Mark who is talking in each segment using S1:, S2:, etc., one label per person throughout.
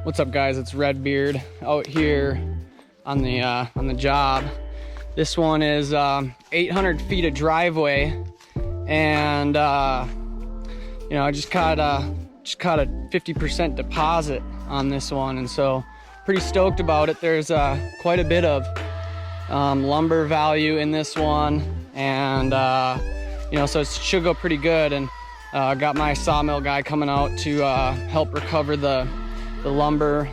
S1: What's up, guys? It's Redbeard out here on the job. This one is 800 feet of driveway, and you know, I just caught a 50% deposit on this one, and so pretty stoked about it. There's quite a bit of lumber value in this one, and you know, so it should go pretty good. And got my sawmill guy coming out to help recover the lumber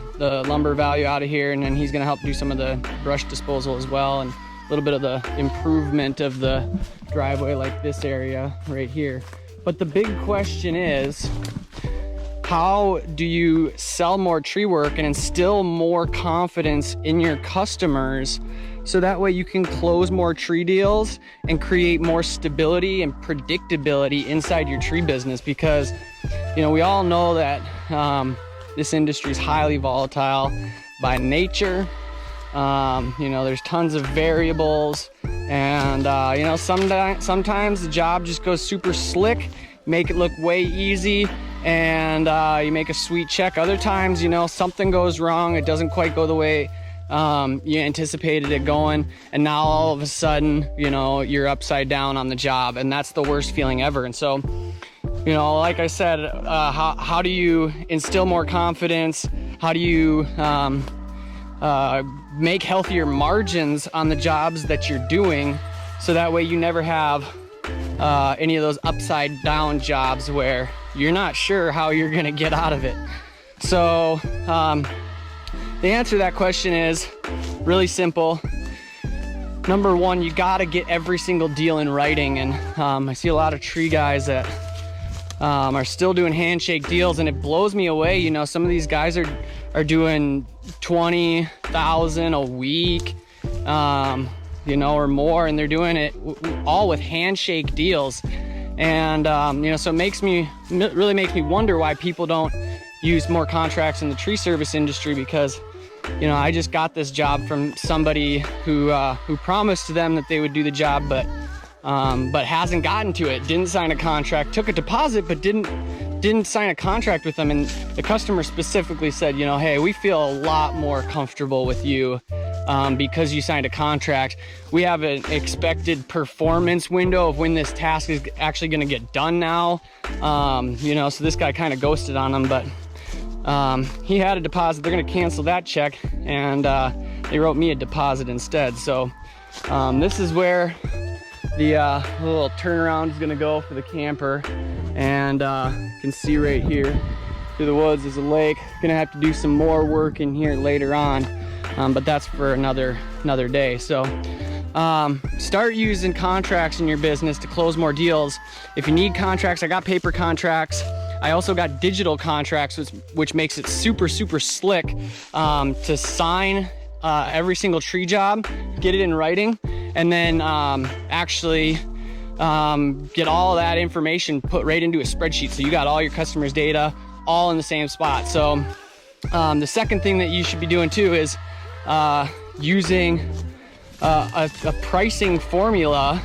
S1: value out of here, and then he's going to help do some of the brush disposal as well, and a little bit of the improvement of the driveway, like this area right here. But the big question is, how do you sell more tree work and instill more confidence in your customers so that way you can close more tree deals and create more stability and predictability inside your tree business? Because, you know, we all know that this industry is highly volatile by nature. You know, there's tons of variables, and you know, sometimes the job just goes super slick, make it look way easy, and you make a sweet check. Other times, you know, something goes wrong, it doesn't quite go the way you anticipated it going, and now all of a sudden, you know, you're upside down on the job, and that's the worst feeling ever. And so, you know, like I said, how do you instill more confidence? How do you make healthier margins on the jobs that you're doing, so that way you never have any of those upside down jobs where you're not sure how you're gonna get out of it? So the answer to that question is really simple. Number one, you gotta get every single deal in writing. And I see a lot of tree guys that are still doing handshake deals, and it blows me away. You know, some of these guys are doing 20,000 a week, you know, or more, and they're doing it all with handshake deals. And you know, so it really makes me wonder why people don't use more contracts in the tree service industry. Because, you know, I just got this job from somebody who promised them that they would do the job, but hasn't gotten to it. Didn't sign a contract, took a deposit, but didn't sign a contract with them. And the customer specifically said, you know, hey, we feel a lot more comfortable with you because you signed a contract. We have an expected performance window of when this task is actually going to get done now. You know, so this guy kind of ghosted on him, but he had a deposit. They're going to cancel that check, and they wrote me a deposit instead. So this is where the little turnaround is gonna go for the camper. And you can see right here through the woods is a lake. Gonna have to do some more work in here later on, but that's for another day. So start using contracts in your business to close more deals. If you need contracts, I got paper contracts. I also got digital contracts, which makes it super slick to sign every single tree job, get it in writing, and then actually get all of that information put right into a spreadsheet. So you got all your customers' data all in the same spot. So the second thing that you should be doing too is using a pricing formula,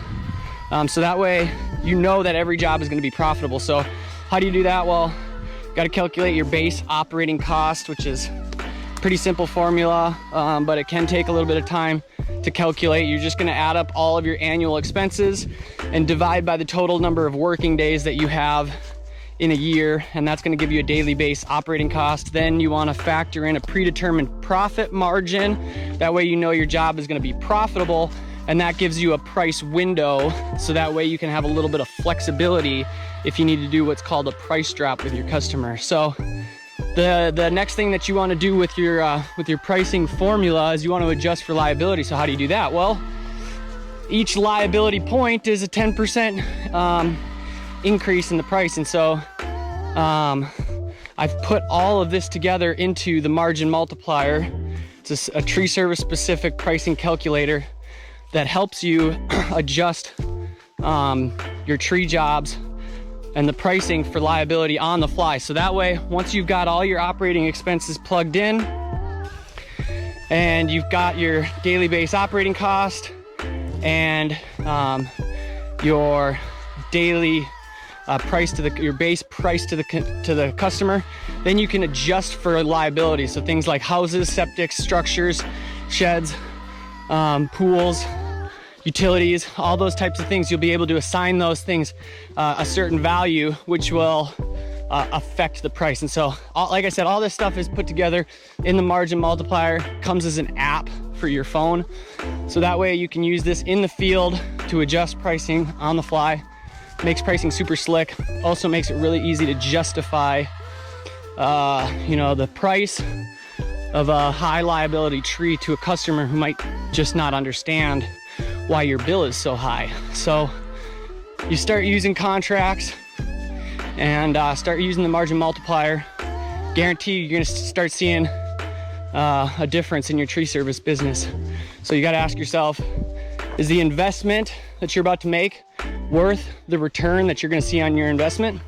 S1: so that way you know that every job is going to be profitable. So how do you do that? Well, you got to calculate your base operating cost, which is pretty simple formula, but it can take a little bit of time to calculate. You're just going to add up all of your annual expenses and divide by the total number of working days that you have in a year, and that's going to give you a daily base operating cost. Then you want to factor in a predetermined profit margin. That way you know your job is going to be profitable, and that gives you a price window, so that way you can have a little bit of flexibility if you need to do what's called a price drop with your customer. So the next thing that you want to do with your pricing formula is you want to adjust for liability. So how do you do that? Well, each liability point is a 10% increase in the price. And so I've put all of this together into the margin multiplier. It's a tree service specific pricing calculator that helps you adjust your tree jobs and the pricing for liability on the fly. So that way, once you've got all your operating expenses plugged in, and you've got your daily base operating cost and your daily price to your base price to the customer, then you can adjust for liability. So things like houses, septic structures, sheds, pools, utilities, all those types of things. You'll be able to assign those things a certain value, which will affect the price. And so, like I said, all this stuff is put together in the margin multiplier. Comes as an app for your phone, so that way you can use this in the field to adjust pricing on the fly. Makes pricing super slick. Also makes it really easy to justify the price of a high liability tree to a customer who might just not understand why your bill is so high. So you start using contracts and start using the margin multiplier. Guarantee you're gonna start seeing a difference in your tree service business. So you gotta ask yourself, is the investment that you're about to make worth the return that you're gonna see on your investment?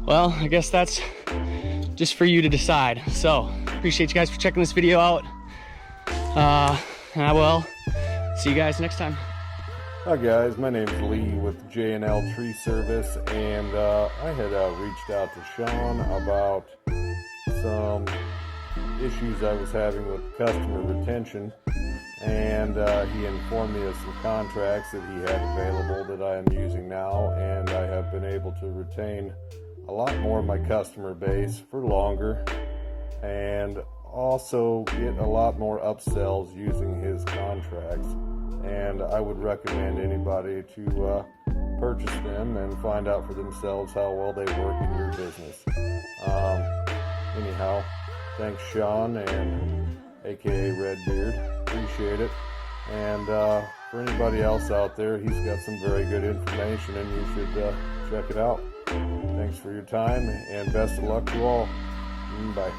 S1: Well, I guess that's just for you to decide. So appreciate you guys for checking this video out. And I will see you guys next time.
S2: Hi guys, my name is Lee with J&L Tree Service, and I had reached out to Sean about some issues I was having with customer retention, and he informed me of some contracts that he had available that I am using now, and I have been able to retain a lot more of my customer base for longer, and also get a lot more upsells using his contracts. And I would recommend anybody to purchase them and find out for themselves how well they work in your business. Anyhow, thanks Sean, and aka Redbeard, appreciate it. And for anybody else out there, he's got some very good information and you should check it out. Thanks for your time and best of luck to all. Bye.